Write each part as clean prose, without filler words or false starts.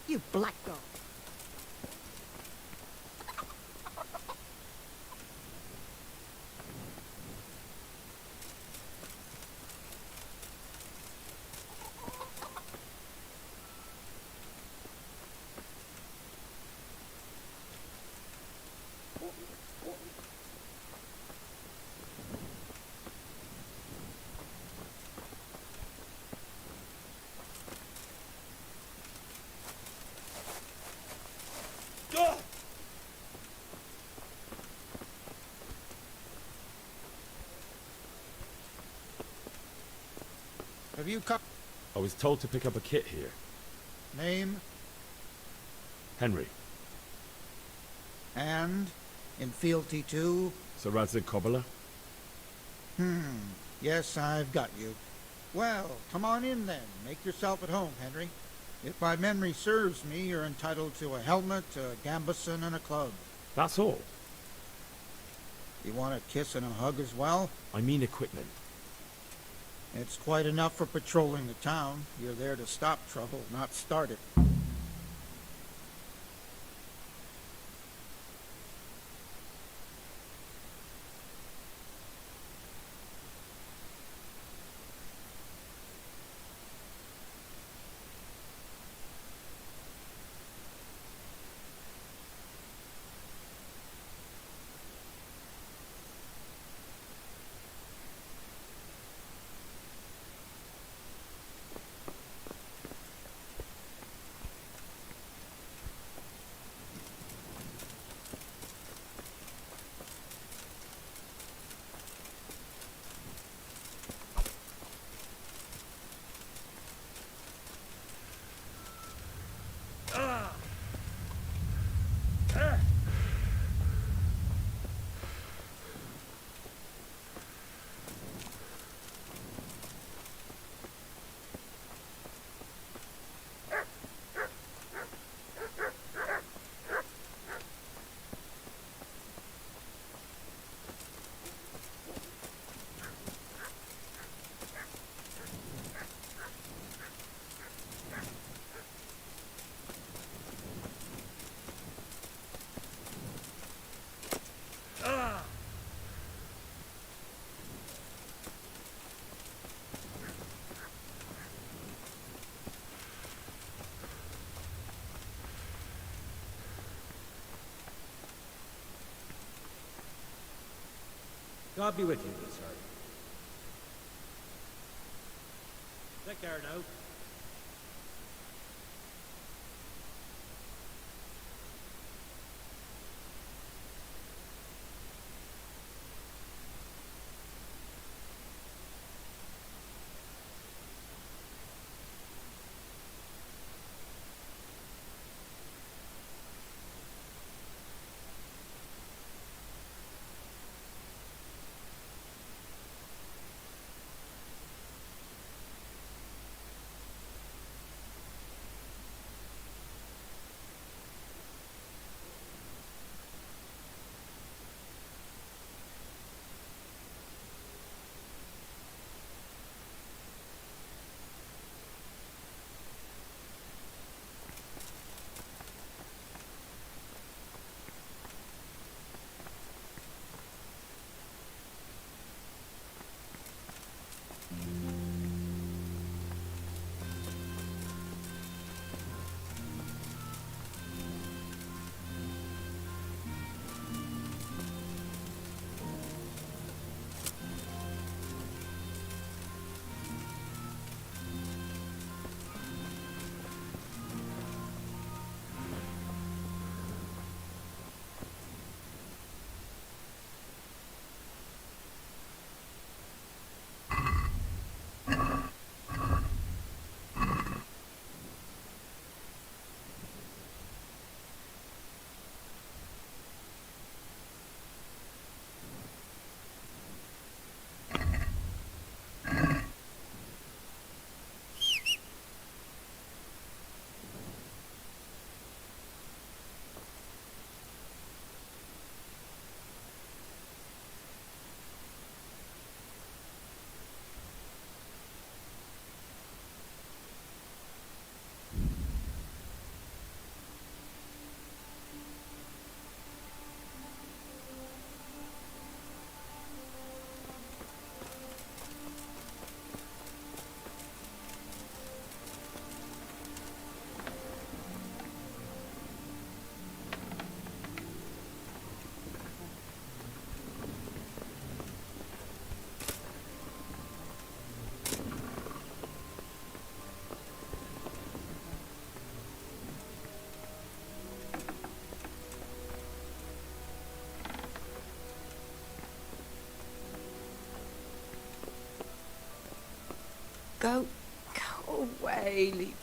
You black dog. Have you come? I was told to pick up a kit here. Name Henry. and in fealty to? Sarazid Kobbler? Yes, I've got you. Well, come on in then. Make yourself at home, Henry. If my memory serves me, you're entitled to a helmet, a gambeson, and a club. That's all. You want a kiss and a hug as well? I mean equipment. It's quite enough for patrolling the town. You're there to stop trouble, not start it. God be with you, sir. Take care now. Go away, leave me alone.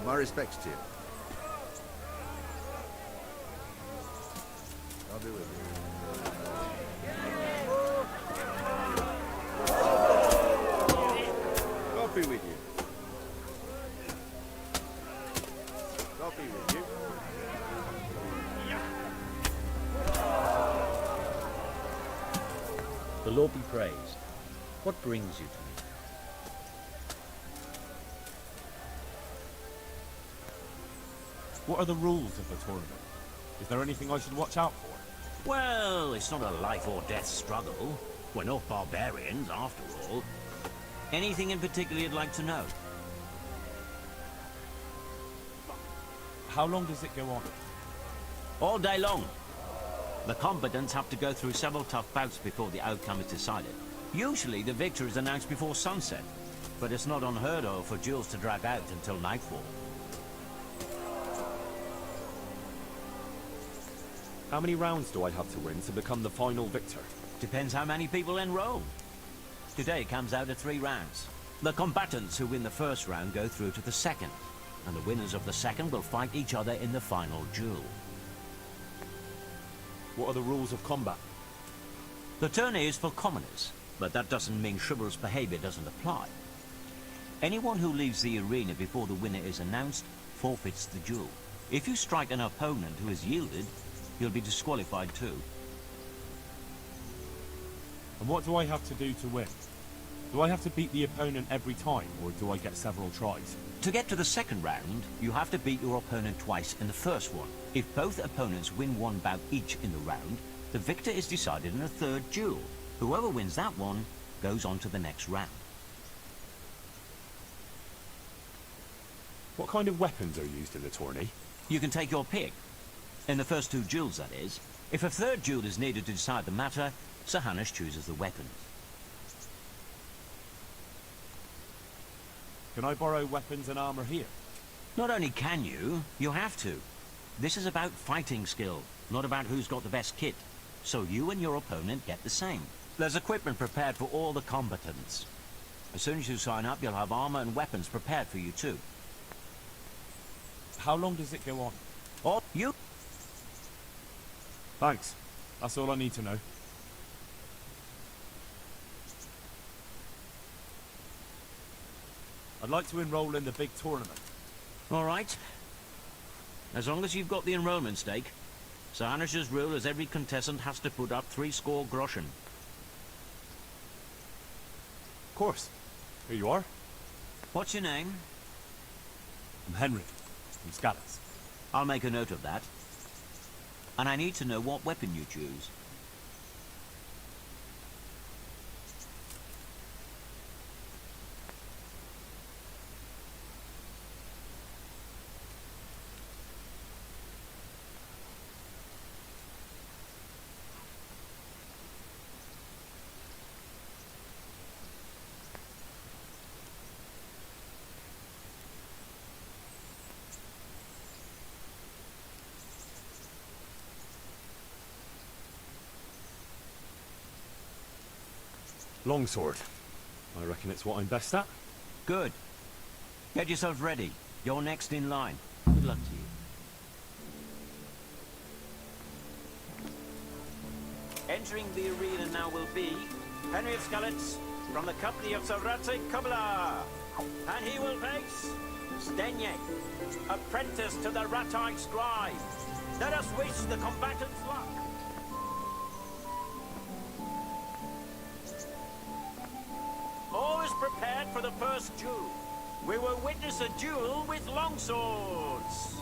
My respects to you. I'll be with you. God be with you. God be with you. The Lord be praised. What brings you to me? What are the rules of the tournament? Is there anything I should watch out for? Well, it's not a life or death struggle. We're not barbarians, after all. Anything in particular you'd like to know? How long does it go on? All day long. The combatants have to go through several tough bouts before the outcome is decided. Usually the victor is announced before sunset, but it's not unheard of for duels to drag out until nightfall. How many rounds do I have to win to become the final victor? Depends how many people enroll. Today comes out at 3 rounds. The combatants who win the first round go through to the second, and the winners of the second will fight each other in the final duel. What are the rules of combat? The tourney is for commoners, but that doesn't mean chivalrous behavior doesn't apply. Anyone who leaves the arena before the winner is announced forfeits the duel. If you strike an opponent who has yielded, you'll be disqualified too. And what do I have to do to win? Do I have to beat the opponent every time, or do I get several tries? To get to the second round, you have to beat your opponent twice in the first one. If both opponents win one bout each in the round, the victor is decided in a third duel. Whoever wins that one goes on to the next round. What kind of weapons are used in the tourney? You can take your pick. In the first 2 duels, that is. If a third duel is needed to decide the matter, Sir Hanush chooses the weapons. Can I borrow weapons and armor here? Not only can you, you have to. This is about fighting skill, not about who's got the best kit. So you and your opponent get the same. There's equipment prepared for all the combatants. As soon as you sign up, you'll have armor and weapons prepared for you too. How long does it go on? Or you... Thanks. That's all I need to know. I'd like to enroll in the big tournament. All right. As long as you've got the enrollment stake. Sarnish's rule is every contestant has to put up 30 groschen. Of course. Here you are. What's your name? I'm Henry, from Scallis. I'll make a note of that. And I need to know what weapon you choose. Longsword. I reckon it's what I'm best at. Good. Get yourself ready. You're next in line. Good luck to you. Entering the arena now will be Henry of Skalitz from the company of Sarate Kubla. And he will face Stenyek, apprentice to the Ratai scribe. Let us wish the combatants luck. All is prepared for the first duel. We will witness a duel with longswords.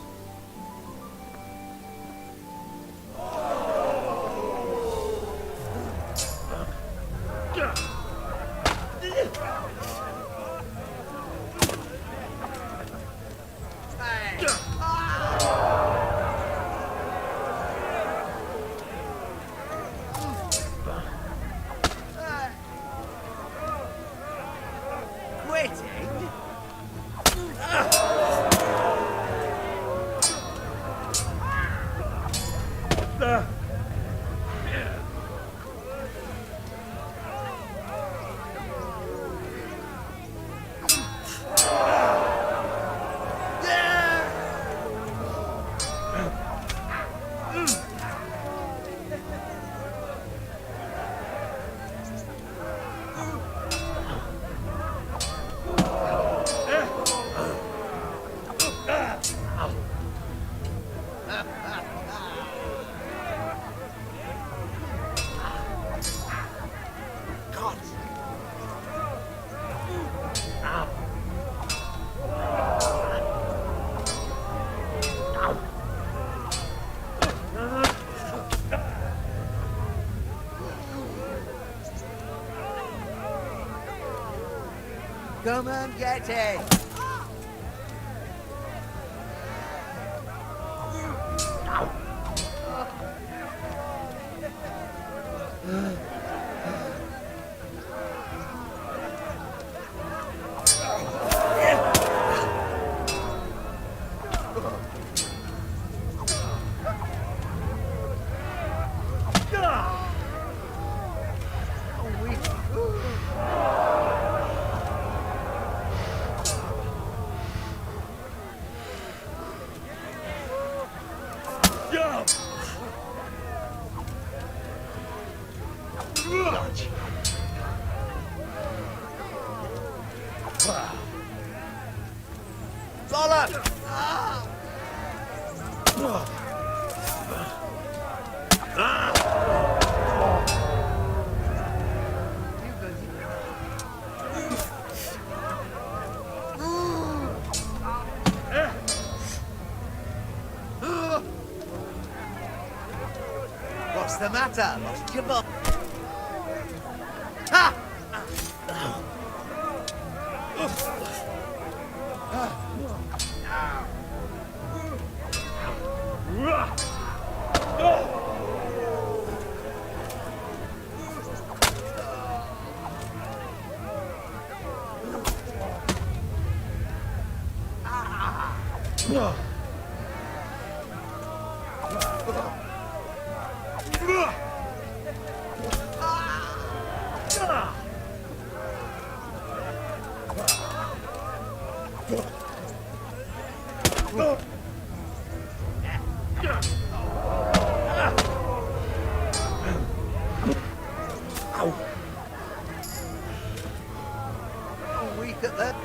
Come and get it! What's the matter? Lost your book? Ha! Weak at that.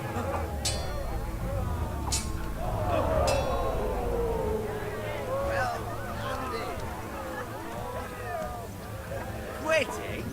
quitting?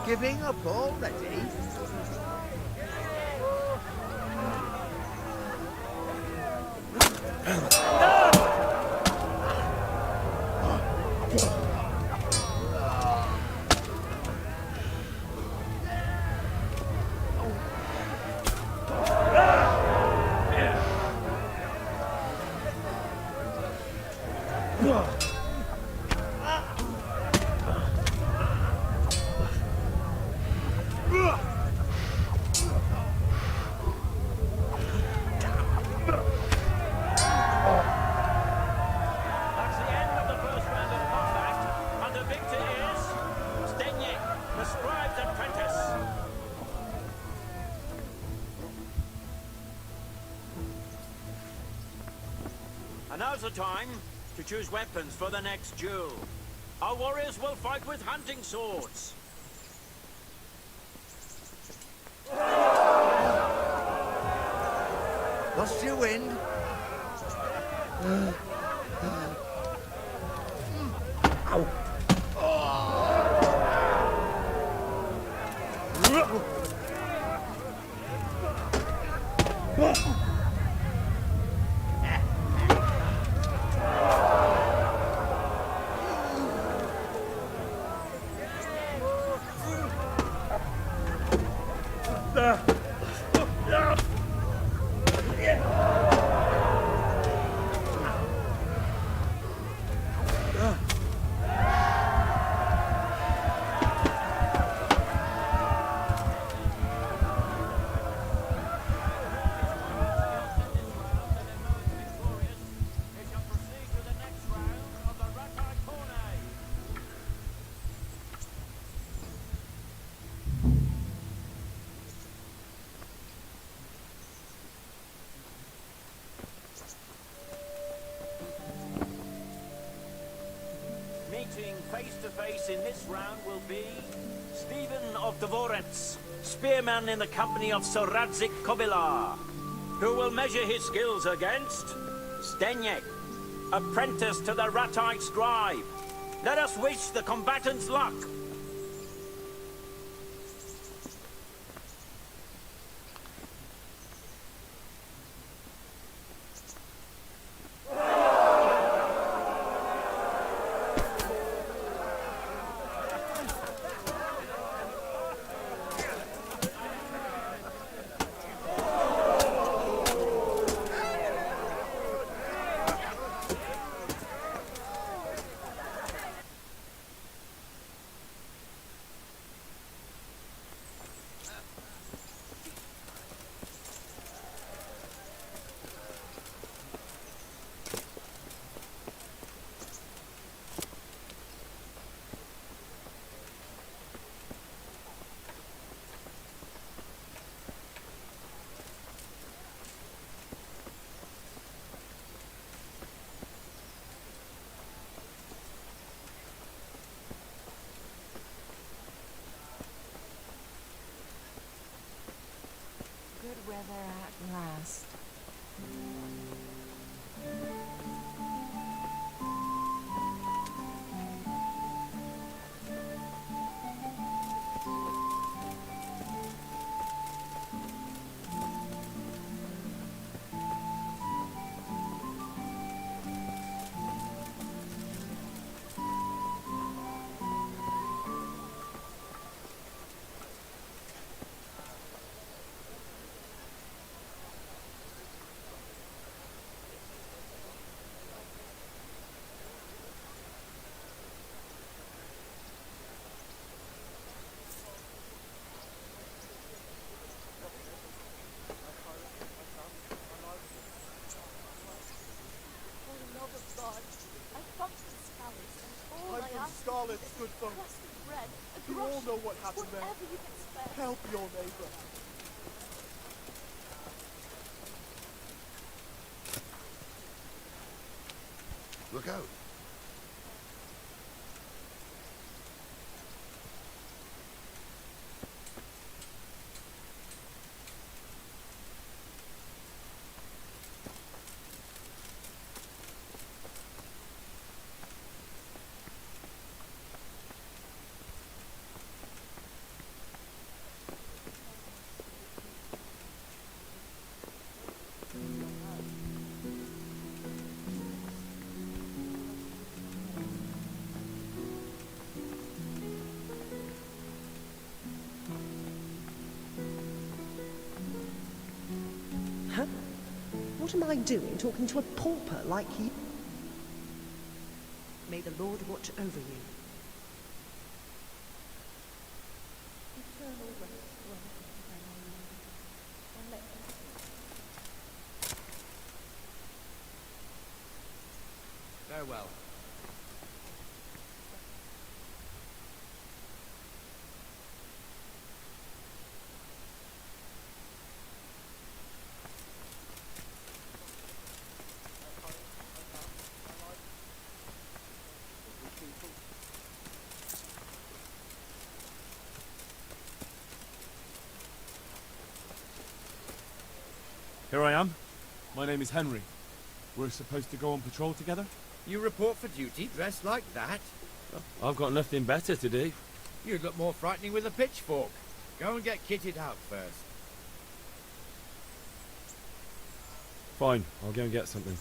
Giving up already? That's the end of the first round of combat, and the victor is Zdeněk, the scribe's apprentice. And now's the time to choose weapons for the next duel. Our warriors will fight with hunting swords. Lost your wind? We shall proceed to the next round of the Ratai Cornet. Meeting face to face in this round will be Stephen of Deliverance, spearman in the company of Sir Radzik Kobilar, who will measure his skills against Zdeněk, apprentice to the Ratai scribe. Let us wish the combatants luck. Good weather at last. Silence, good folk. You all know what happened there. Help your neighbour. Look out. Huh? What am I doing talking to a pauper like you? May the Lord watch over you. Farewell. Here I am. My name is Henry. We're supposed to go on patrol together? You report for duty dressed like that? I've got nothing better to do. You'd look more frightening with a pitchfork. Go and get kitted out first. Fine, I'll go and get something.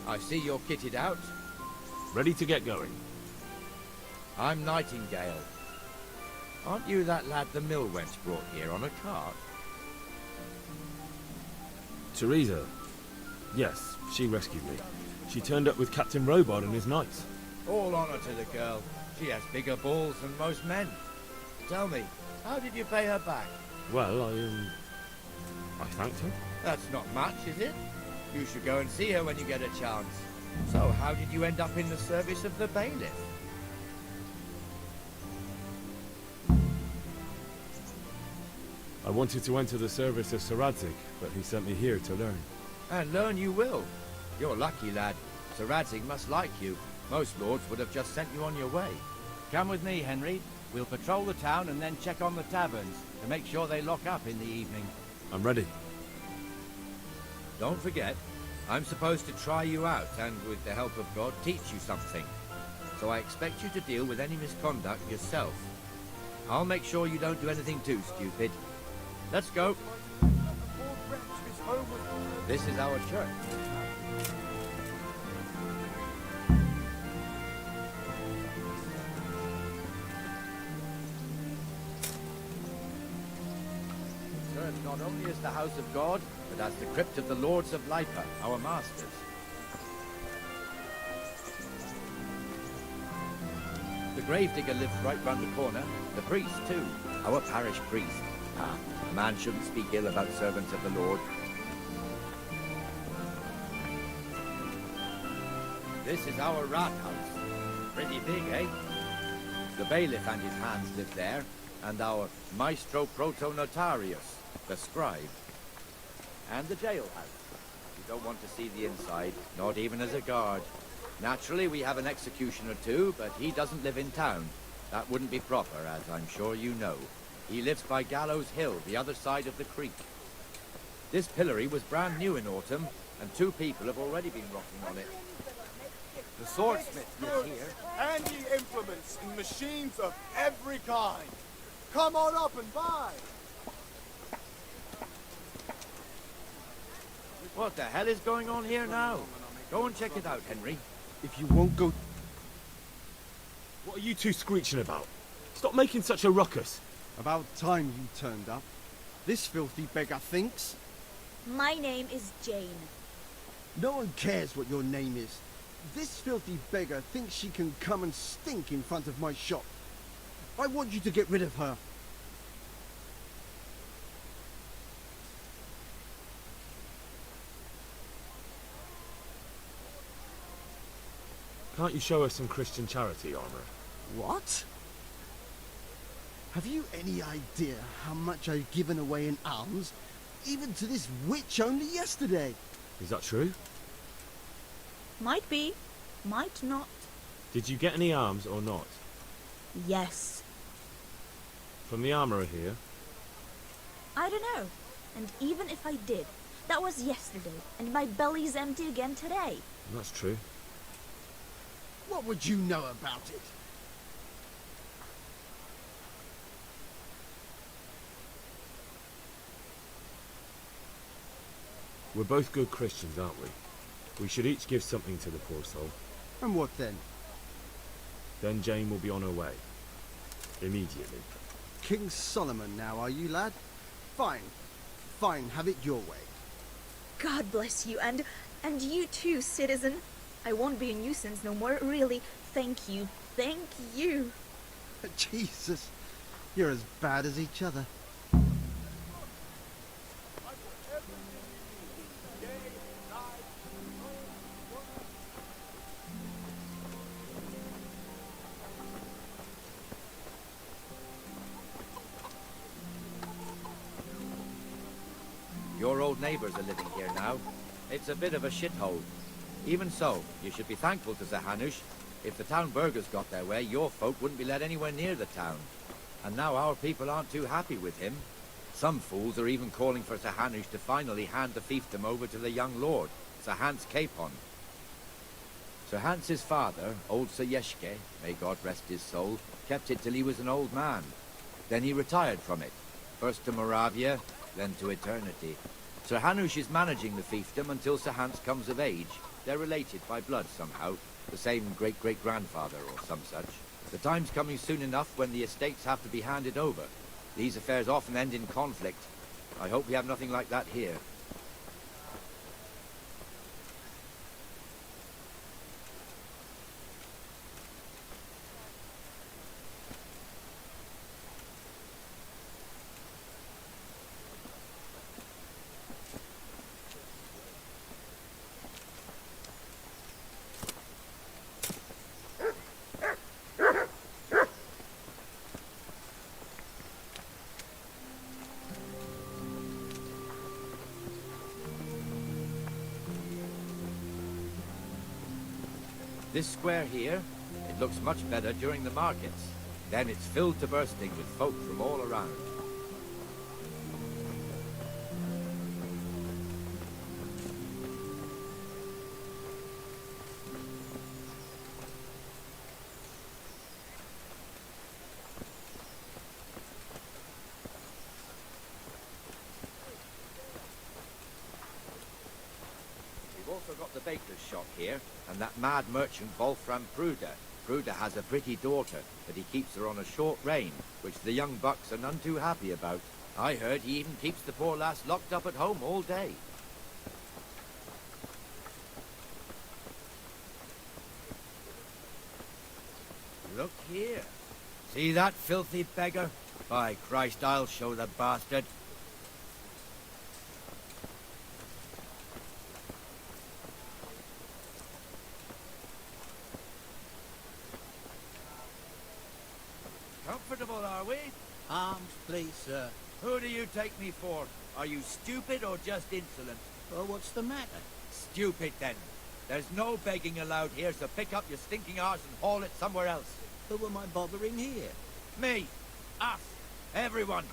I see you're kitted out. Ready to get going. I'm Nightingale. Aren't you that lad the mill wench brought here on a cart? Teresa. Yes, she rescued me. She turned up with Captain Robard and his knights. All honor to the girl. She has bigger balls than most men. Tell me, how did you pay her back? Well, I thanked her. That's not much, is it? You should go and see her when you get a chance. So, how did you end up in the service of the bailiff? I wanted to enter the service of Sir Radzig, but he sent me here to learn. And learn you will. You're lucky, lad. Sir Radzig must like you. Most lords would have just sent you on your way. Come with me, Henry. We'll patrol the town and then check on the taverns to make sure they lock up in the evening. I'm ready. Don't forget, I'm supposed to try you out and, with the help of God, teach you something. So I expect you to deal with any misconduct yourself. I'll make sure you don't do anything too stupid. Let's go. This is our church. Served not only as the house of God, but as the crypt of the lords of Lipa, our masters. The gravedigger lives right round the corner. The priest, too. Our parish priest. Ah, a man shouldn't speak ill about servants of the Lord. This is our rat house. Pretty big, eh? The bailiff and his hands live there, and our maestro proto-notarius, the scribe. And the jailhouse. You don't want to see the inside, not even as a guard. Naturally, we have an executioner too, but he doesn't live in town. That wouldn't be proper, as I'm sure you know. He lives by Gallows Hill, the other side of the creek. This pillory was brand new in autumn, and 2 people have already been rotting on it. The swordsmith lives here. Handy implements and machines of every kind. Come on up and buy. What the hell is going on here now? Go and check it out, Henry. If you won't go... What are you two screeching about? Stop making such a ruckus. About time you turned up. This filthy beggar thinks. My name is Jane. No one cares what your name is. This filthy beggar thinks she can come and stink in front of my shop. I want you to get rid of her. Can't you show us some Christian charity, Armourer? What? Have you any idea how much I've given away in alms? Even to this witch only yesterday. Is that true? Might be, might not. Did you get any alms or not? Yes. From the Armourer here? I don't know. And even if I did, that was yesterday, and my belly's empty again today. That's true. What would you know about it? We're both good Christians, aren't we? We should each give something to the poor soul. And what then? Then Jane will be on her way. Immediately. King Solomon now, are you, lad? Fine. Fine, have it your way. God bless you, and you too, citizen. I won't be a nuisance no more, really. Thank you. Thank you. Jesus, you're as bad as each other. Your old neighbours are living here now. It's a bit of a shithole. Even so, you should be thankful to Zahanush. If the town burghers got their way, your folk wouldn't be let anywhere near the town. And now our people aren't too happy with him. Some fools are even calling for Zahanush to finally hand the fiefdom over to the young lord, Sir Hans Capon. Sir Hans's father, old Sir Yeshke, may God rest his soul, kept it till he was an old man. Then he retired from it, first to Moravia, then to eternity. Sir Hanush is managing the fiefdom until Sir Hans comes of age. They're related by blood somehow, the same great-great-grandfather or some such. The time's coming soon enough when the estates have to be handed over. These affairs often end in conflict. I hope we have nothing like that here. This square here, it looks much better during the markets. Then it's filled to bursting with folk from all around. We've also got the baker's shop here, and that mad merchant Wolfram Pruder. Pruder has a pretty daughter, but he keeps her on a short rein, which the young bucks are none too happy about. I heard he even keeps the poor lass locked up at home all day. Look here. See that filthy beggar? By Christ, I'll show the bastard. Comfortable, are we? Arms, please, sir. Who do you take me for? Are you stupid or just insolent? Well, what's the matter? Stupid, then. There's no begging allowed here, so pick up your stinking arse and haul it somewhere else. Who am I bothering here? Me. Us. Everyone.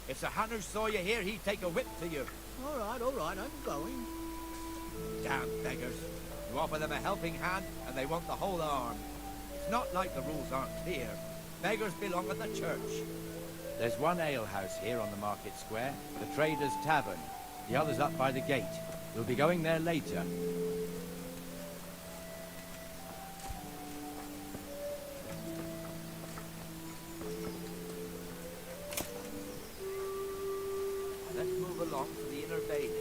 If Sir Hanush saw you here, he'd take a whip to you. All right, I'm going. Damn beggars. You offer them a helping hand, and they want the whole arm. It's not like the rules aren't clear. Beggars belong at the church. There's one alehouse here on the market square, the Trader's Tavern. The other's up by the gate. We'll be going there later. Let's move along to the Inner Bailey.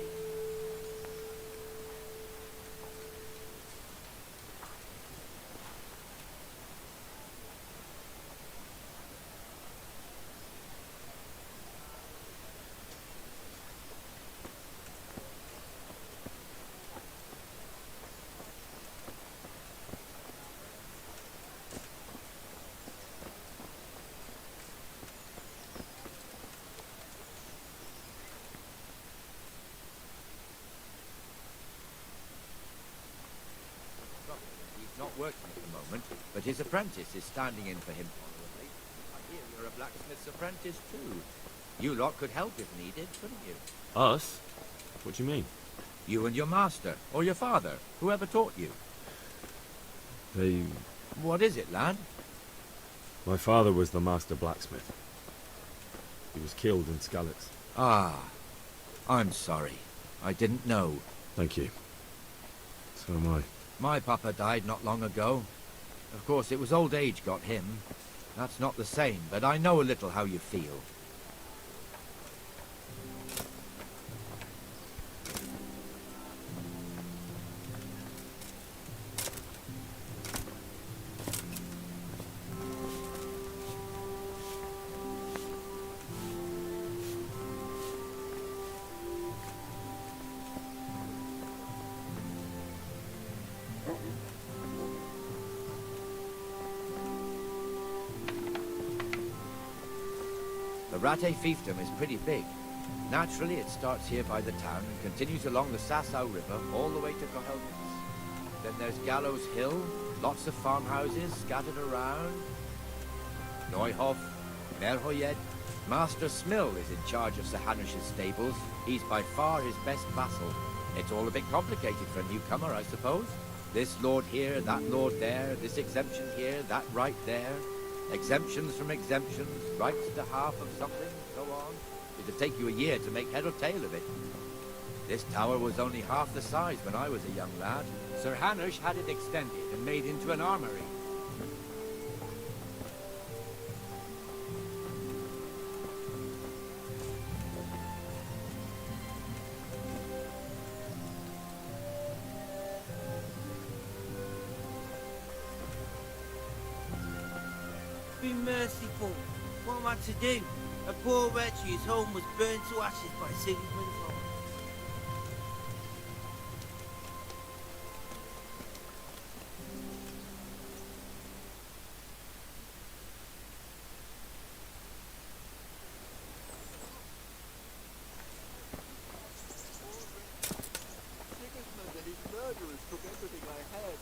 but his apprentice is standing in for him honorably. I hear you're a blacksmith's apprentice too. You lot could help if needed, couldn't you? Us? What do you mean? You and your master, or your father, whoever taught you. They... What is it, lad? My father was the master blacksmith. He was killed in Skalitz. Ah, I'm sorry. I didn't know. Thank you. So am I. My papa died not long ago. Of course, it was old age got him. That's not the same, but I know a little how you feel. The Rate fiefdom is pretty big. Naturally, it starts here by the town and continues along the Sasau River all the way to Kohelnitz. Then there's Gallows Hill, lots of farmhouses scattered around. Neuhof, Merhoyed. Master Smill is in charge of Sir Hanush's stables. He's by far his best vassal. It's all a bit complicated for a newcomer, I suppose. This lord here, that lord there, this exemption here, that right there. Exemptions from exemptions, rights to half of something, so on. It'd take you a year to make head or tail of it. This tower was only half the size when I was a young lad. Sir Hanush had it extended and made into an armory. Be merciful. What am I to do? A poor wretch whose home was burned to ashes by Sigismund's horn. Sigismund and his murderers took everything I had.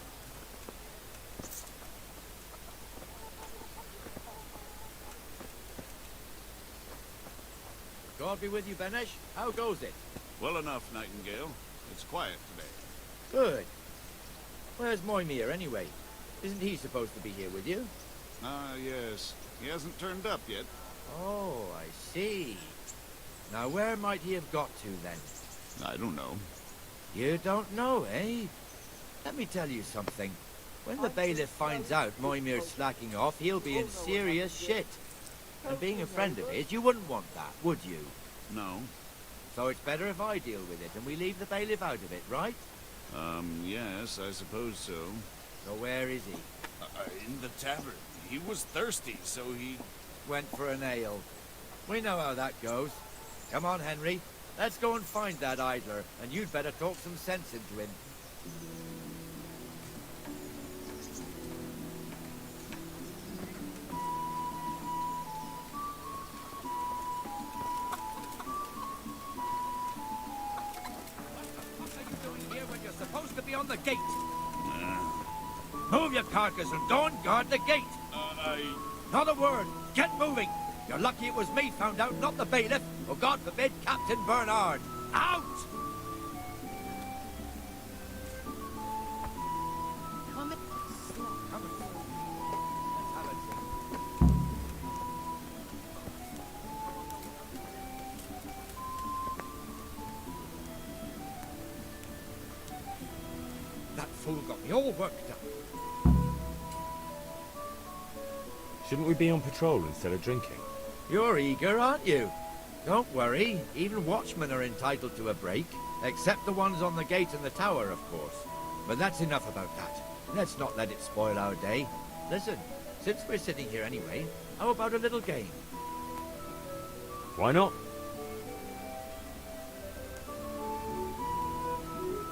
God be with you, Benesh. How goes it? Well enough, Nightingale. It's quiet today. Good. Where's Moimir, anyway? Isn't he supposed to be here with you? Ah, yes. He hasn't turned up yet. Oh, I see. Now, where might he have got to, then? I don't know. You don't know, eh? Let me tell you something. When the bailiff finds out Moimir's slacking off, he'll be in serious shit. And being a friend of his, you wouldn't want that, would you? No. So it's better if I deal with it and we leave the bailiff out of it, right? Yes, I suppose so. So where is he? In the tavern. He was thirsty, so he... Went for an ale. We know how that goes. Come on, Henry. Let's go and find that idler, and you'd better talk some sense into him. Supposed to be on the gate. Move your carcass and don't guard the gate. Not a word. Get moving. You're lucky it was me found out, not the bailiff. Or God forbid, Captain Bernard. Out! Come in. Come and let's have a drink. That fool got me all worked up. Shouldn't we be on patrol instead of drinking? You're eager, aren't you? Don't worry. Even watchmen are entitled to a break. Except the ones on the gate and the tower, of course. But that's enough about that. Let's not let it spoil our day. Listen, since we're sitting here anyway, how about a little game? Why not?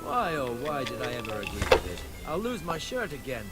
Why, oh, why did I ever agree to this? I'll lose my shirt again.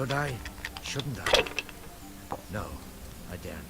Should I? Shouldn't I? No, I daren't.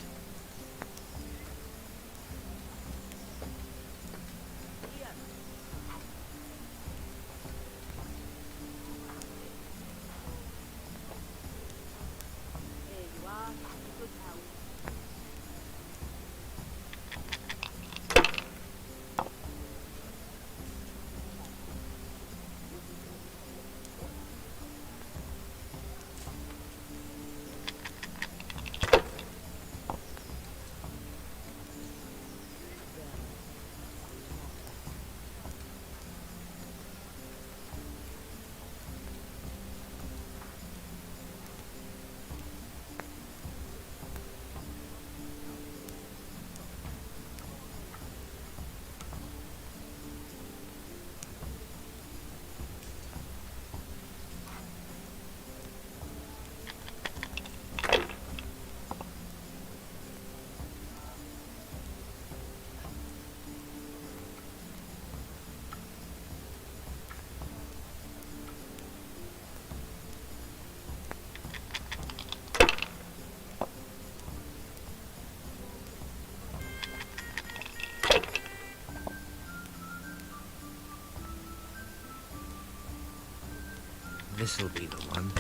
This'll be the one.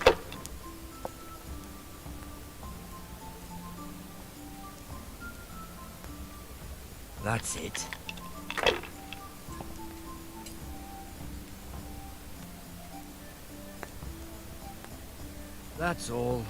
That's it. That's all.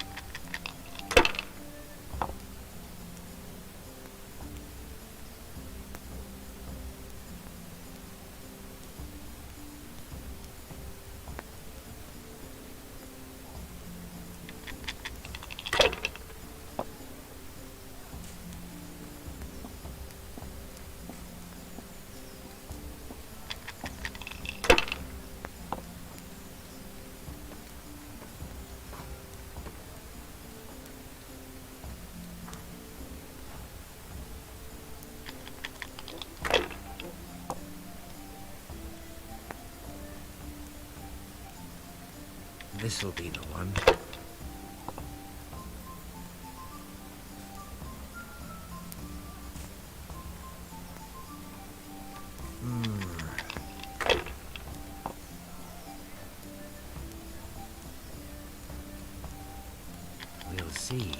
This'll be the one. We'll see.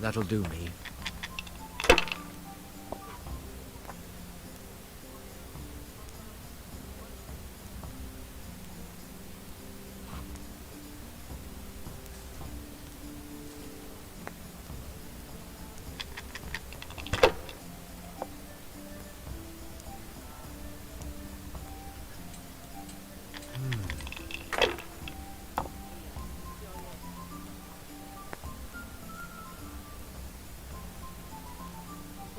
That'll do me.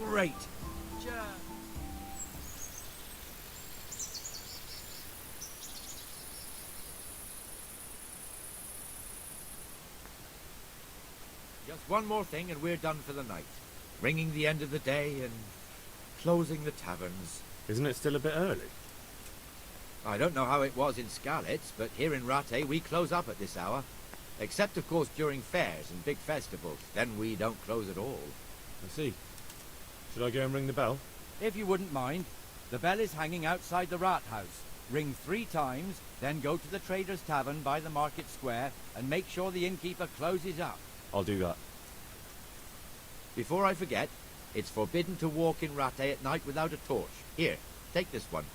Great. Just one more thing and we're done for the night. Ringing the end of the day and closing the taverns. Isn't it still a bit early? I don't know how it was in Skalitz, but here in Rattay we close up at this hour. Except, of course, during fairs and big festivals. Then we don't close at all. I see. Should I go and ring the bell? If you wouldn't mind. The bell is hanging outside the rat house. Ring 3 times, then go to the Trader's Tavern by the market square and make sure the innkeeper closes up. I'll do that. Before I forget, it's forbidden to walk in Rattay at night without a torch. Here, take this one.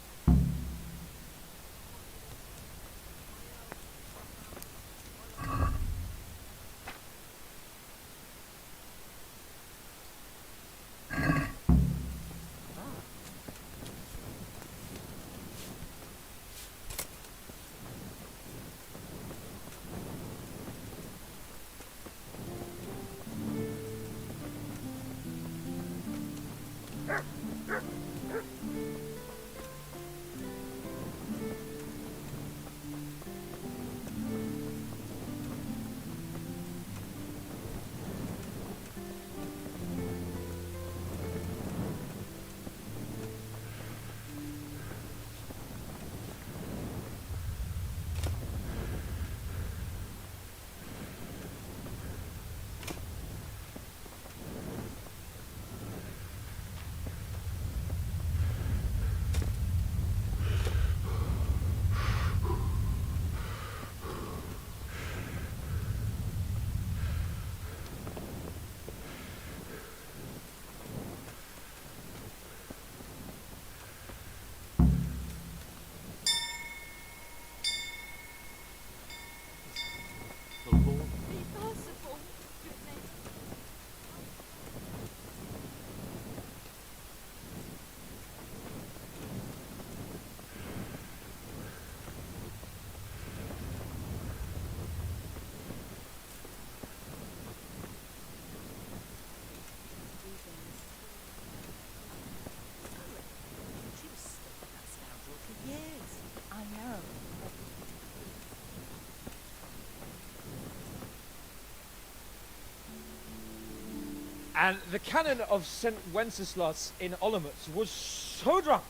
And the canon of St. Wenceslas in Olomouc was so drunk,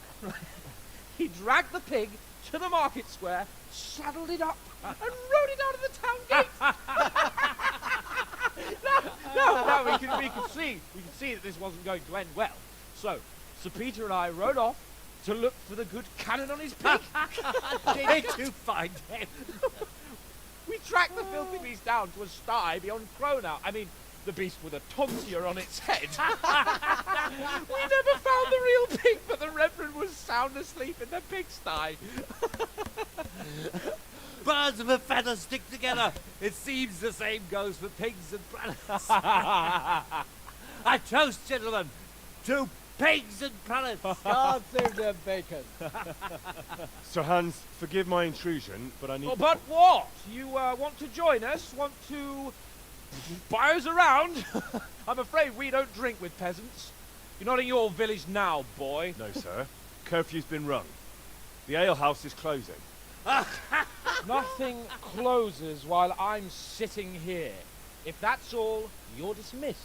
he dragged the pig to the market square, saddled it up, and rode it out of the town gate. No, we can see that this wasn't going to end well. So, Sir Peter and I rode off to look for the good canon on his pig. Did you find him? We tracked the filthy beast down to a sty beyond Cronau. I mean, the beast with a tonsure on its head. We never found the real pig, but the Reverend was sound asleep in the pigsty. Birds of a feather stick together. It seems the same goes for pigs and prelates. I toast, gentlemen, to pigs and prelates. God save their bacon. Sir Hans, forgive my intrusion, but I need... Oh, but what? You want to join us? Want to buy us around? I'm afraid we don't drink with peasants. You're not in your village now, boy. No, sir. Curfew's been rung. The alehouse is closing. Nothing closes while I'm sitting here. If that's all, you're dismissed.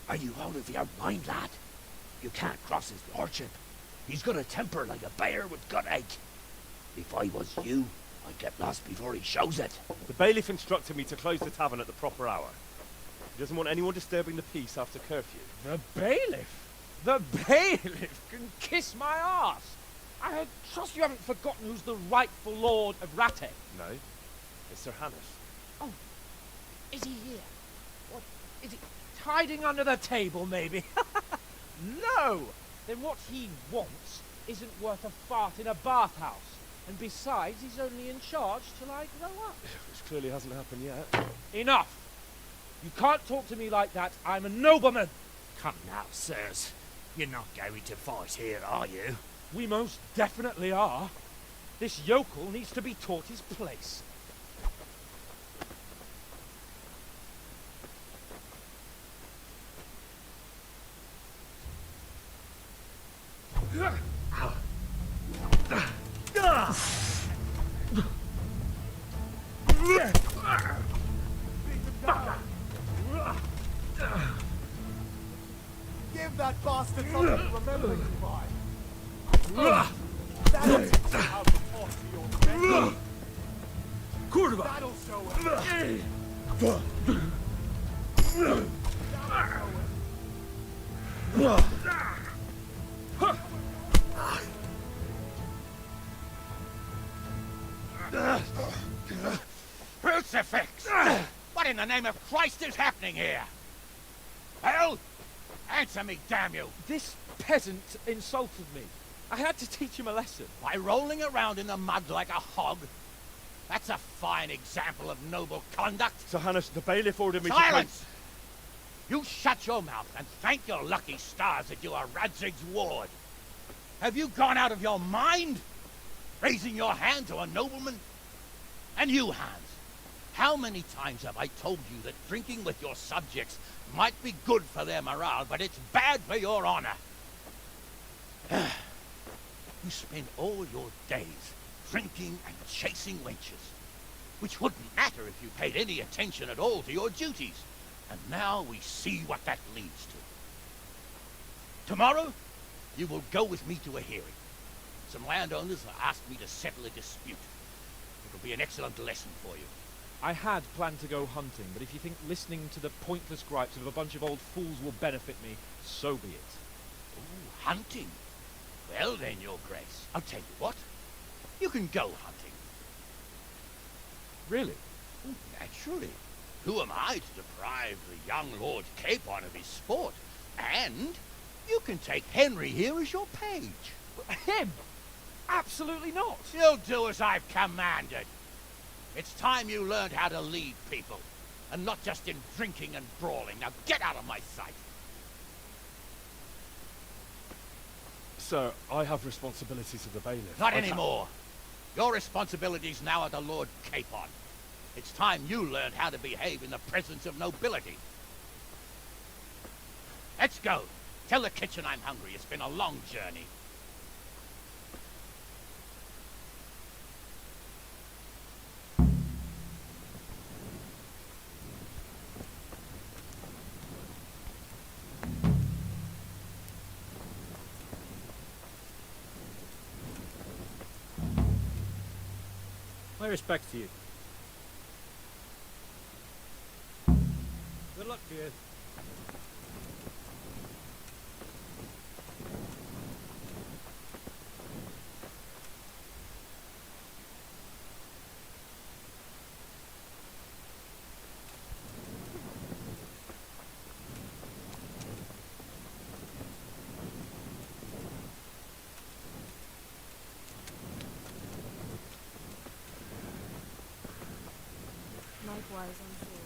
Are you out of your mind, lad? You can't cross his lordship. He's got a temper like a bear with gut ache. If I was you, I'd get lost before he shows it. The bailiff instructed me to close the tavern at the proper hour. He doesn't want anyone disturbing the peace after curfew. The bailiff? The bailiff can kiss my arse. I trust you haven't forgotten who's the rightful lord of Rattay. No, it's Sir Hannes. Oh, is he here? What, is he hiding under the table, maybe? No! Then what he wants isn't worth a fart in a bathhouse. And besides, he's only in charge till I grow up. Which clearly hasn't happened yet. Enough! You can't talk to me like that. I'm a nobleman. Come now, sirs. You're not going to fight here, are you? We most definitely are. This yokel needs to be taught his place. Give that bastard something to remember you by. That'll teach you how to talk to your friends. That'll show it. Crucifix! What in the name of Christ is happening here? Well, answer me, damn you! This peasant insulted me. I had to teach him a lesson. By rolling around in the mud like a hog? That's a fine example of noble conduct. Sir Hannes, the bailiff ordered me Silence! You shut your mouth and thank your lucky stars that you are Radzig's ward. Have you gone out of your mind? Raising your hand to a nobleman? And you, Hans, how many times have I told you that drinking with your subjects might be good for their morale, but it's bad for your honor? You spend all your days drinking and chasing wenches, which wouldn't matter if you paid any attention at all to your duties. And now we see what that leads to. Tomorrow, you will go with me to a hearing. Some landowners have asked me to settle a dispute. It'll be an excellent lesson for you. I had planned to go hunting, but if you think listening to the pointless gripes of a bunch of old fools will benefit me, so be it. Ooh, hunting? Well then, your grace, I'll tell you what. You can go hunting. Really? Naturally. Who am I to deprive the young Lord Capon of his sport? And you can take Henry here as your page. Him? Absolutely not. You'll do as I've commanded. It's time you learned how to lead people, and not just in drinking and brawling. Now get out of my sight. Sir, I have responsibilities of the bailiff. Not anymore. Your responsibilities now are the Lord Capon. It's time you learned how to behave in the presence of nobility. Let's go. Tell the kitchen I'm hungry. It's been a long journey. My respects to you. Good luck to you. Likewise, I'm sure.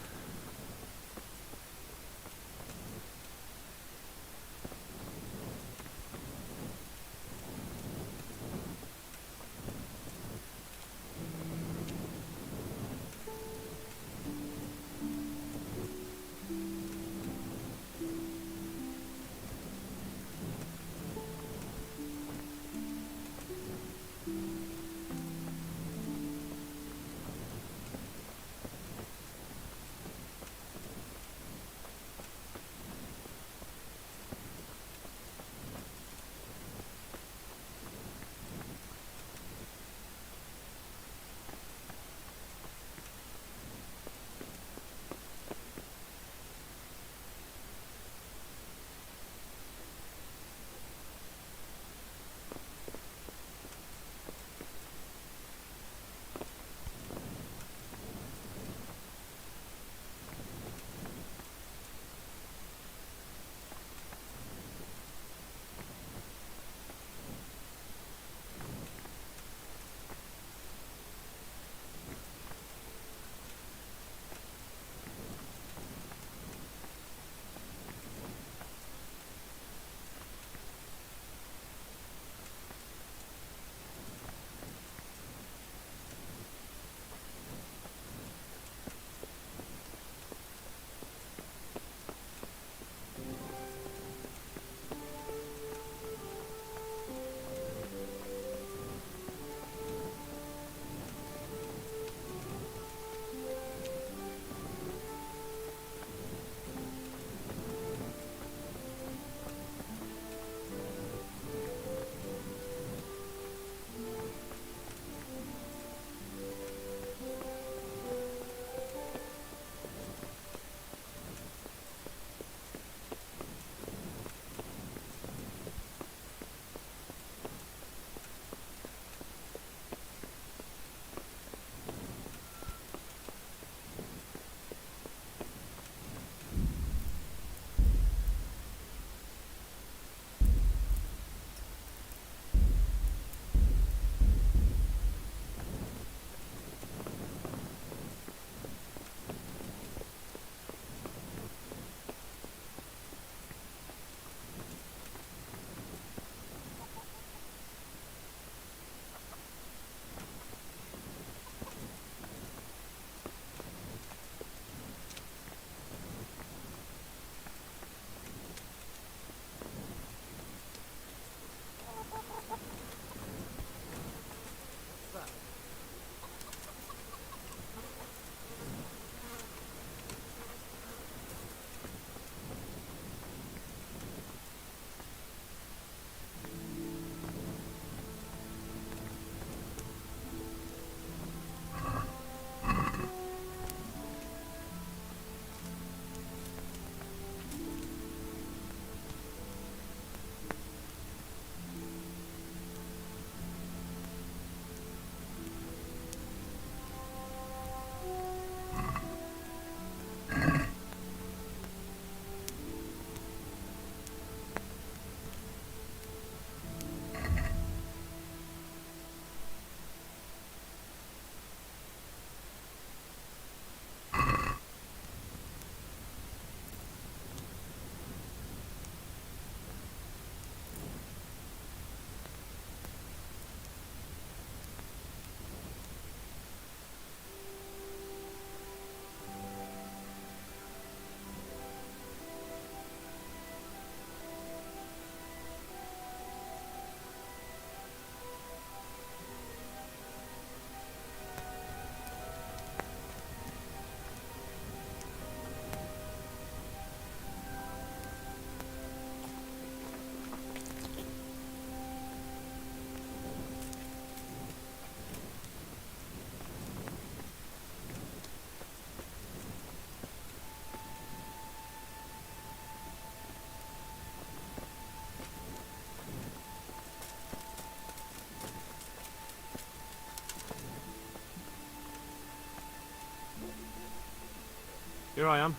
Here I am.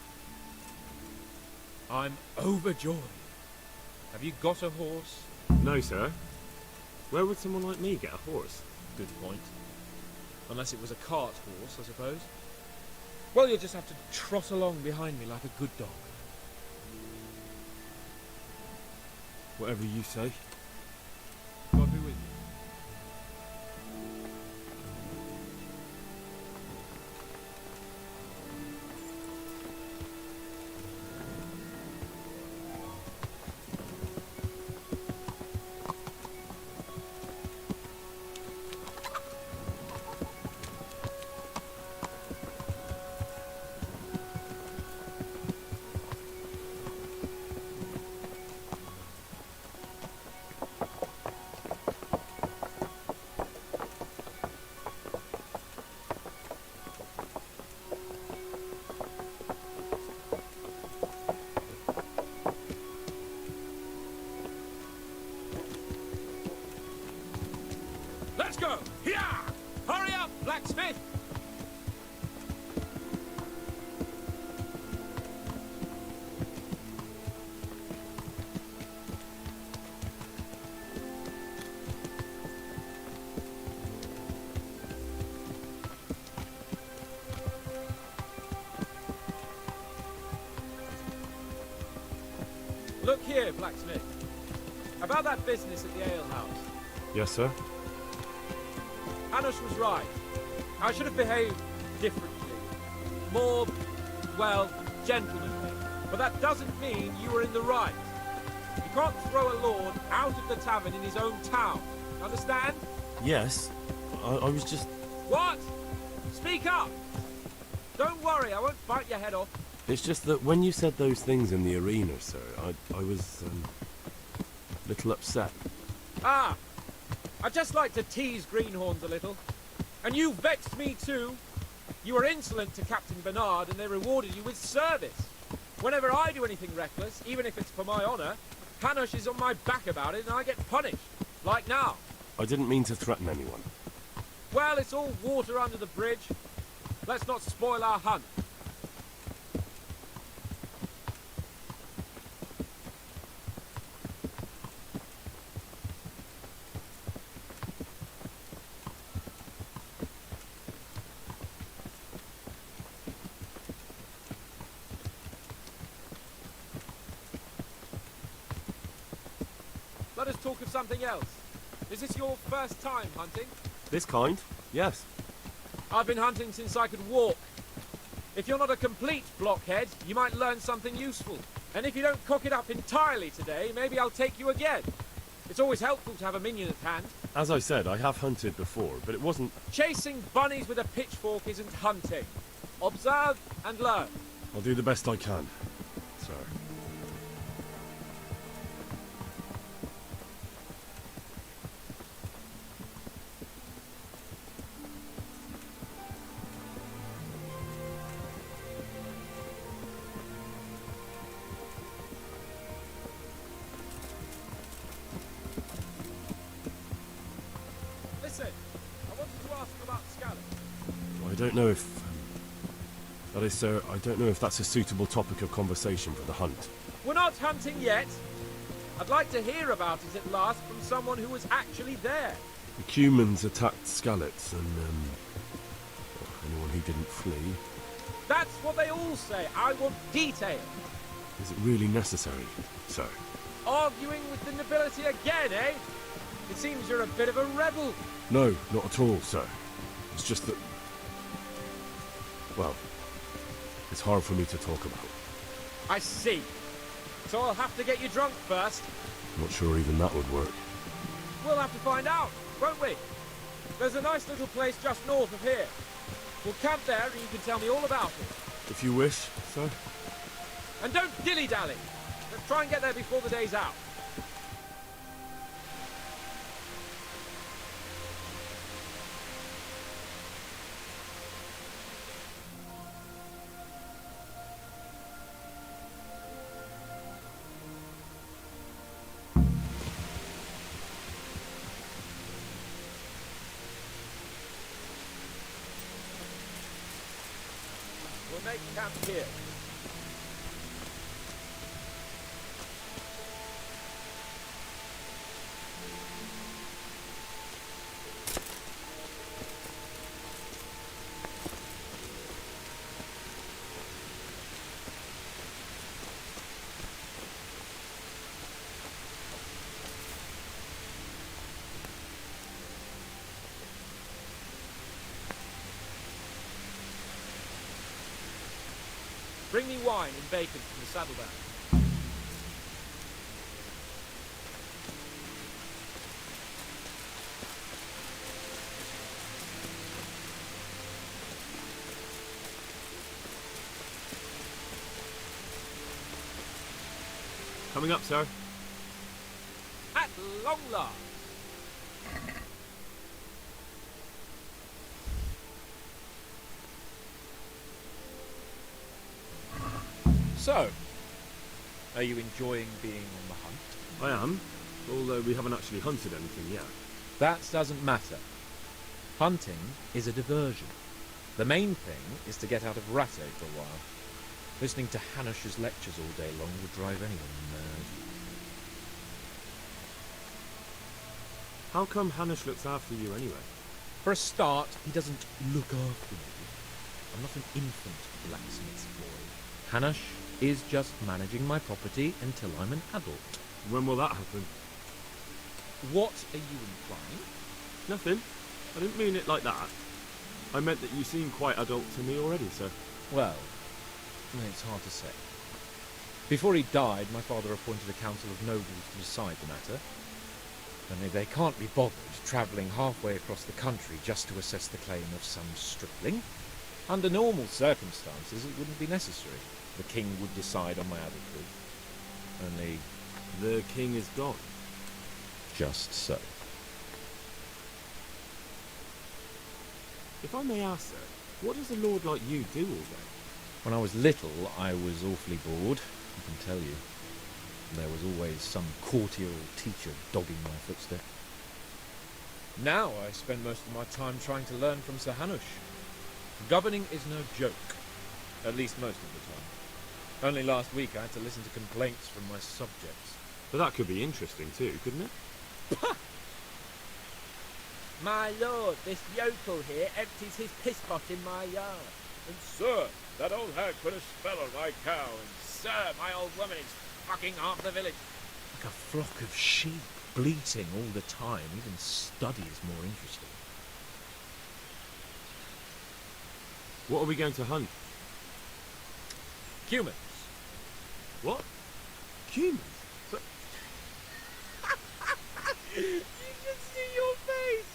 I'm overjoyed. Have you got a horse? No, sir. Where would someone like me get a horse? Good point. Unless it was a cart horse, I suppose. Well, you'll just have to trot along behind me like a good dog. Whatever you say. God be with you. Let's go! Here! Hurry up, blacksmith! Look here, blacksmith. About that business at the alehouse. Yes, sir. Hanush was right. I should have behaved differently. More, well, gentlemanly. But that doesn't mean you were in the right. You can't throw a lord out of the tavern in his own town. Understand? Yes. I was just... What? Speak up! Don't worry, I won't bite your head off. It's just that when you said those things in the arena, sir, I was, a little upset. Ah! I just like to tease greenhorns a little. And you vexed me too. You were insolent to Captain Bernard and they rewarded you with service. Whenever I do anything reckless, even if it's for my honour, Hanush is on my back about it and I get punished. Like now. I didn't mean to threaten anyone. Well, it's all water under the bridge. Let's not spoil our hunt. Let us talk of something else. Is this your first time hunting? This kind? Yes. I've been hunting since I could walk. If you're not a complete blockhead, you might learn something useful. And if you don't cock it up entirely today, maybe I'll take you again. It's always helpful to have a minion at hand. As I said, I have hunted before, but it wasn't... Chasing bunnies with a pitchfork isn't hunting. Observe and learn. I'll do the best I can, sir. Listen, I wanted to ask you about scallops. I don't know if... that is, sir, I don't know if that's a suitable topic of conversation for the hunt. We're not hunting yet. I'd like to hear about it at last from someone who was actually there. The Cumans attacked Skallets and, anyone who didn't flee. That's what they all say. I want detail. Is it really necessary, sir? Arguing with the nobility again, eh? It seems you're a bit of a rebel. No, not at all, sir. It's just that... well, it's hard for me to talk about. I see. So I'll have to get you drunk first. Not sure even that would work. We'll have to find out, won't we? There's a nice little place just north of here. We'll camp there and you can tell me all about it. If you wish, sir. And don't dilly-dally. Let's try and get there before the day's out. make camp here. Bring me wine and bacon from the saddlebag. Coming up, sir. At long last. So, are you enjoying being on the hunt? I am, although we haven't actually hunted anything yet. That doesn't matter. Hunting is a diversion. The main thing is to get out of Ratte for a while. Listening to Hanush's lectures all day long would drive anyone mad. How come Hanush looks after you anyway? For a start, he doesn't look after me. I'm not an infant blacksmith's boy. Hanush is just managing my property until I'm an adult. When will that happen? What are you implying? Nothing. I didn't mean it like that. I meant that you seem quite adult to me already, sir. Well, it's hard to say. Before he died, my father appointed a council of nobles to decide the matter. Only they can't be bothered travelling halfway across the country just to assess the claim of some stripling. Under normal circumstances, it wouldn't be necessary. The king would decide on my adulthood. Only... the king is gone. Just so. If I may ask, sir, what does a lord like you do all day? When I was little, I was awfully bored, I can tell you. There was always some courtier or teacher dogging my footsteps. Now I spend most of my time trying to learn from Sir Hanush. Governing is no joke, at least most of the time. Only last week I had to listen to complaints from my subjects. But that could be interesting too, couldn't it? My lord, this yokel here empties his piss pot in my yard. And sir, that old hag put a spell on my cow, and sir, my old woman is fucking half the village. Like a flock of sheep, bleating all the time. Even study is more interesting. What are we going to hunt? Humans. What? Humans? But... You should see your face!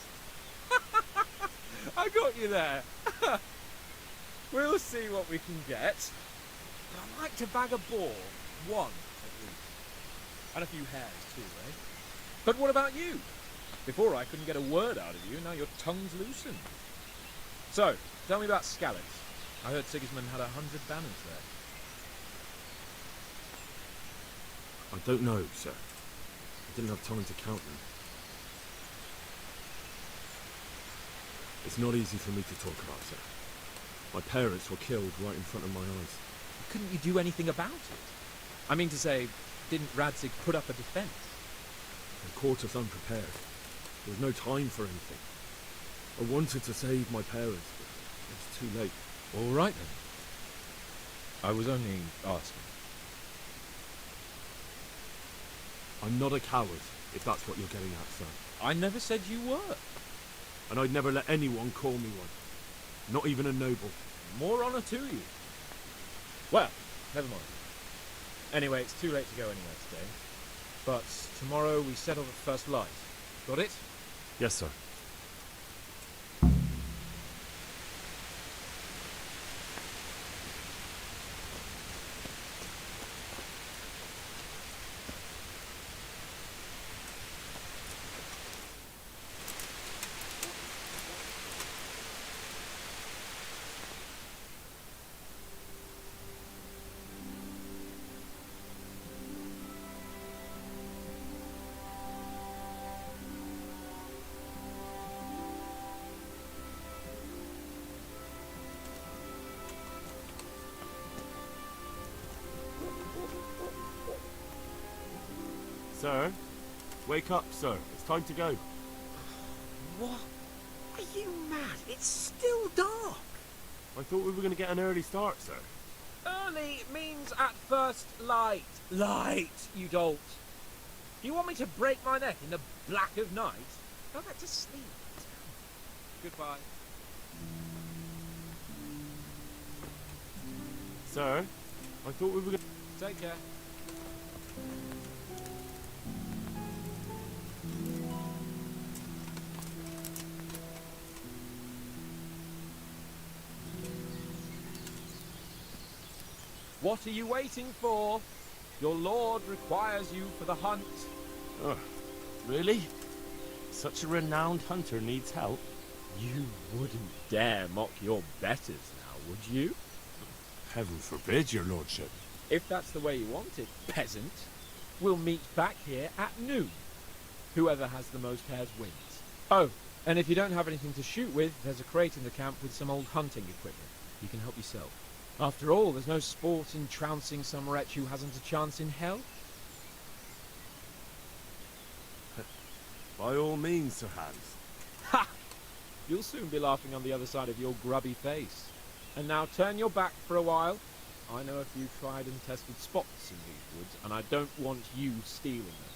I got you there. We'll see what we can get. But I'd like to bag a boar. One, at least. And a few hares, too, eh? But what about you? Before I couldn't get a word out of you, now your tongue's loosened. So, tell me about Skalitz. I heard Sigismund had 100 banners there. I don't know, sir. I didn't have time to count them. It's not easy for me to talk about, sir. My parents were killed right in front of my eyes. Couldn't you do anything about it? I mean to say, didn't Radzig put up a defence? They caught us unprepared. There was no time for anything. I wanted to save my parents, but it was too late. All right then. I was only asking. I'm not a coward, if that's what you're getting at, sir. I never said you were. And I'd never let anyone call me one. Not even a noble. More honour to you. Well, never mind. Anyway, it's too late to go anywhere today. But tomorrow we set off at first light. Got it? Yes, sir. Sir? Wake up, sir. It's time to go. What? Are you mad? It's still dark. I thought we were going to get an early start, sir. Early means at first light. Light, you dolt. You want me to break my neck in the black of night? Go back to sleep. Goodbye. Sir? I thought we were going to... Take care. What are you waiting for? Your lord requires you for the hunt. Oh, really? Such a renowned hunter needs help? You wouldn't dare mock your betters now, would you? Heaven forbid, your lordship. If that's the way you want it, peasant, we'll meet back here at noon. Whoever has the most hares wins. Oh, and if you don't have anything to shoot with, there's a crate in the camp with some old hunting equipment. You can help yourself. After all, there's no sport in trouncing some wretch who hasn't a chance in hell. By all means, Sir Hans. Ha! You'll soon be laughing on the other side of your grubby face. And now turn your back for a while. I know a few tried and tested spots in these woods, and I don't want you stealing them.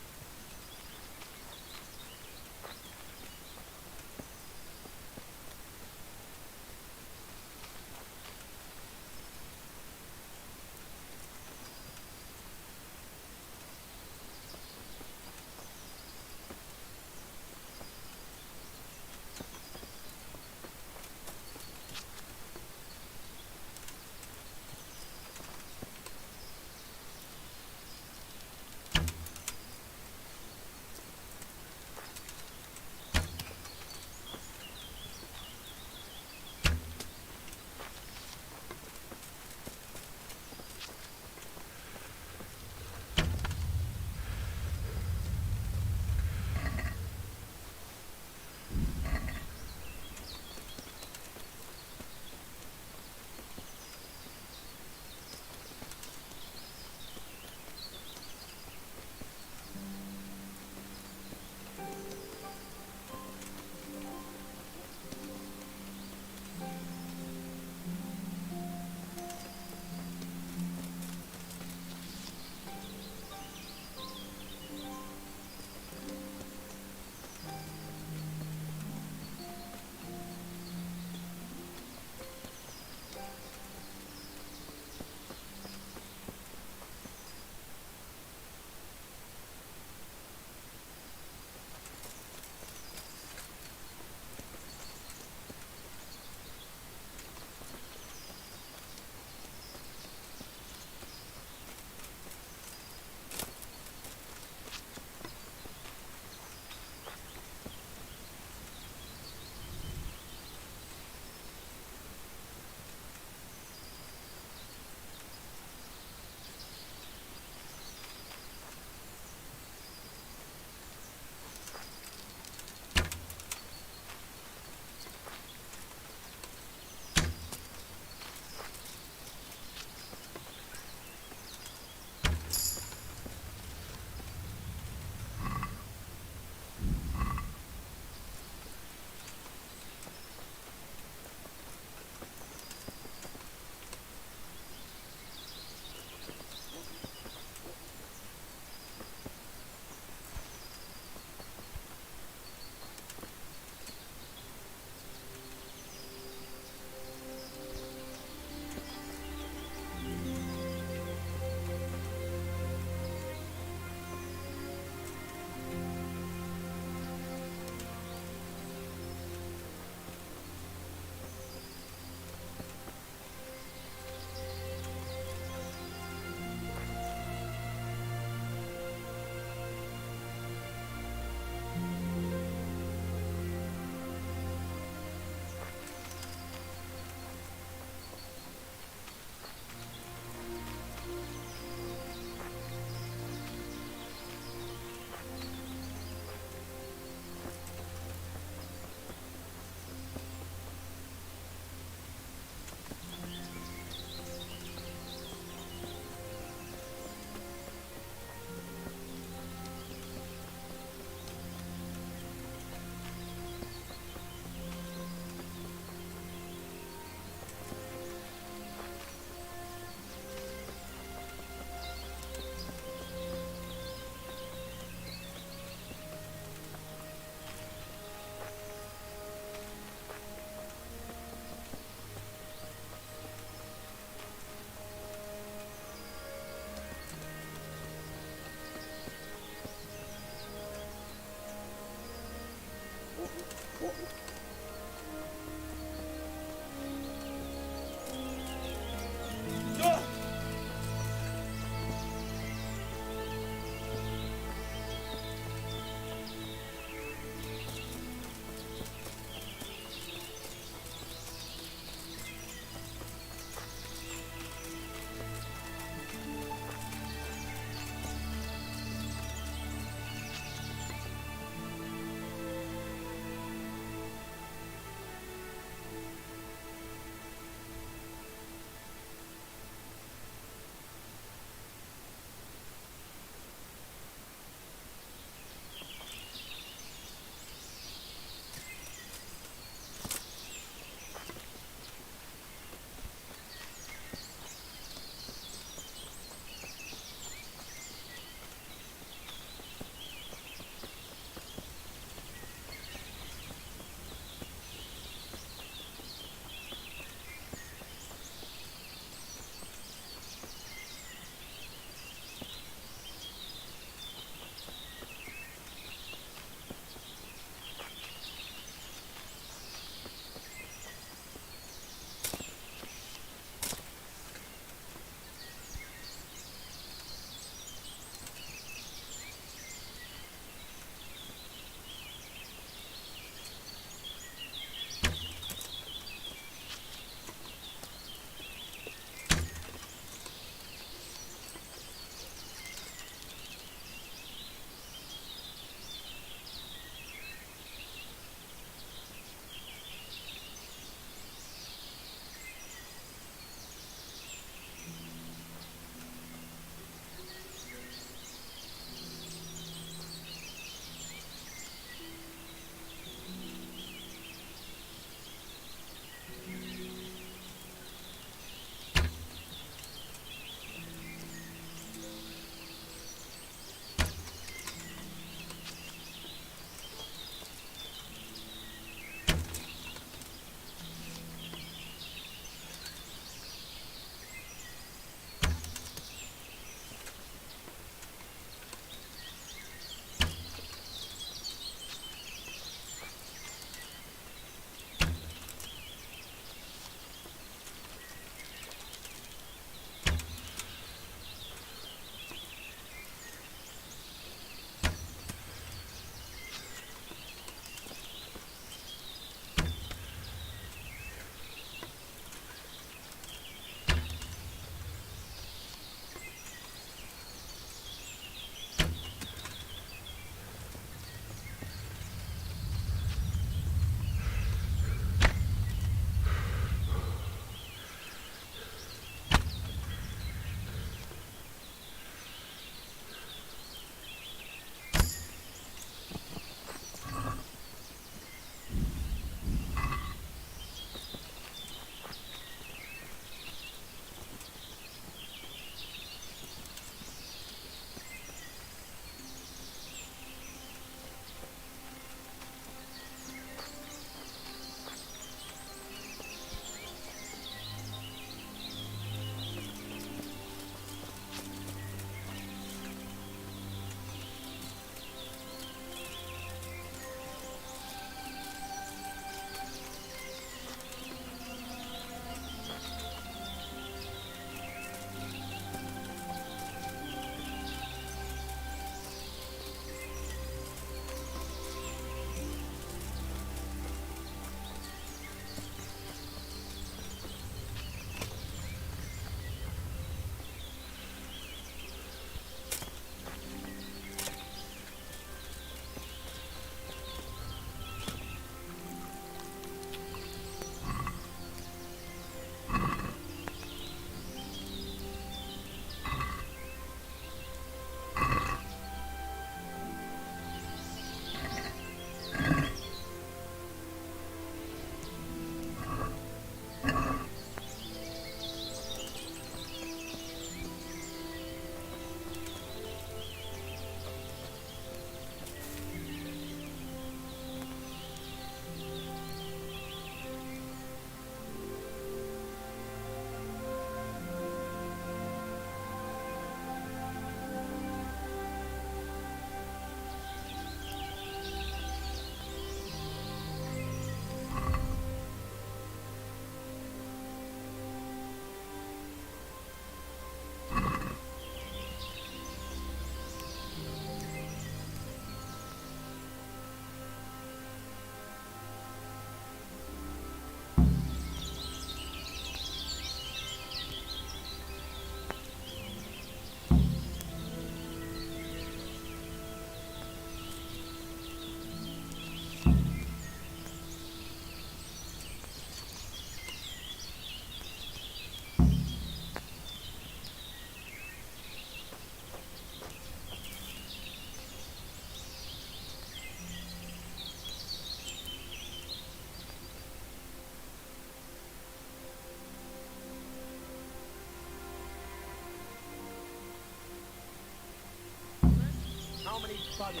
funny.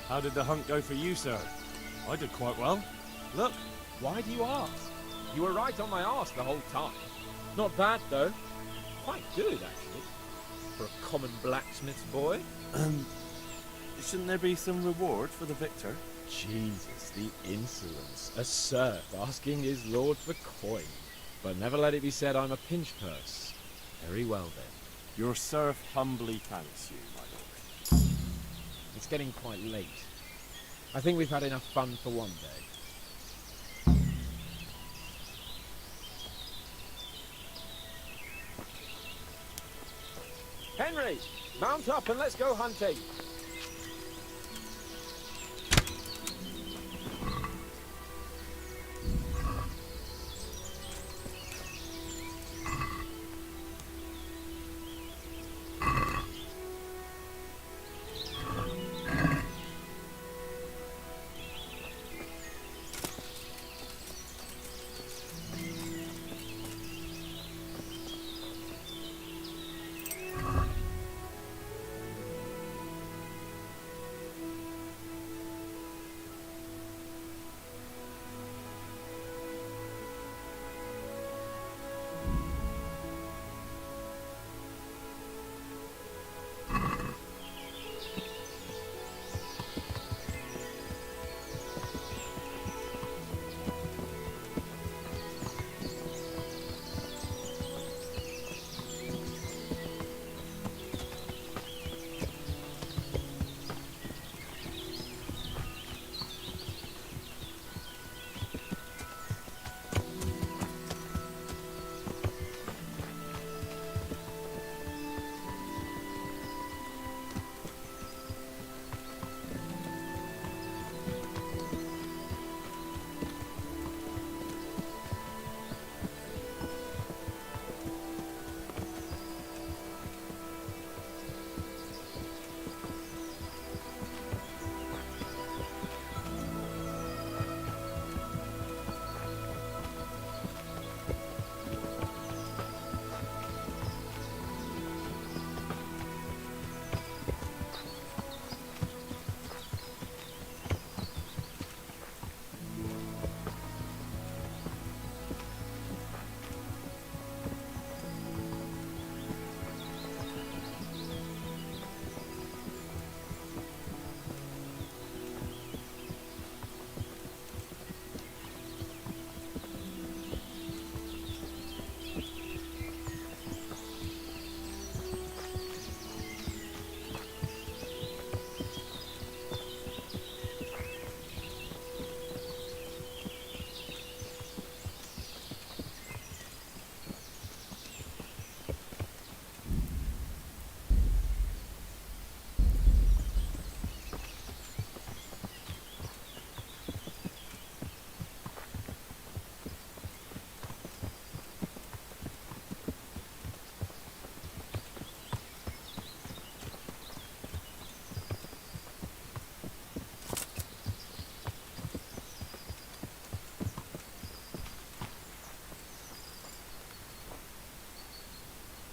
How did the hunt go for you, sir? I did quite well. Look. Why do you ask? You were right on my arse the whole time. Not bad, though. Quite good, actually. For a common blacksmith's boy. Shouldn't there be some reward for the victor? Jesus, the insolence. A serf asking his lord for coin. But never let it be said I'm a pinch purse. Very well, then. Your serf humbly thanks you, my lord. It's getting quite late. I think we've had enough fun for one day. Henry, mount up and let's go hunting.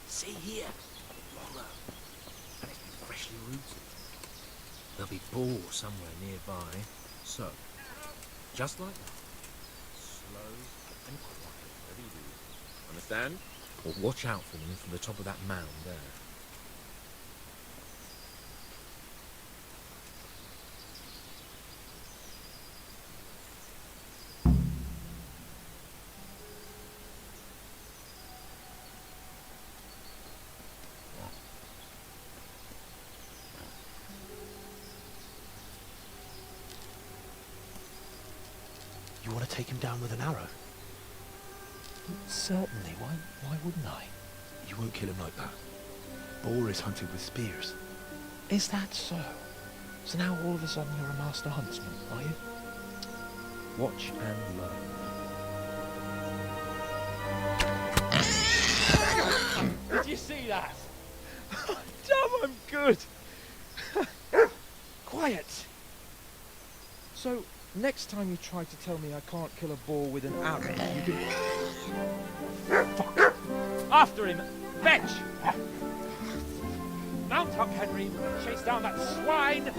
See here, wallow, and it's been freshly rooted. There'll be boar somewhere nearby, so, just like that, slow and quiet, whatever you do. Understand? Or watch out for them from the top of that mound there. You want to take him down with an arrow? Certainly, why wouldn't I? You won't kill him like that. Boar is hunted with spears. Is that so? So now all of a sudden you're a master huntsman, are you? Watch and learn. Did you see that? Damn, I'm good. Quiet. So, next time you try to tell me I can't kill a boar with an arrow, you can... Fuck. After him! Fetch! Mount up, Henry! Chase down that swine!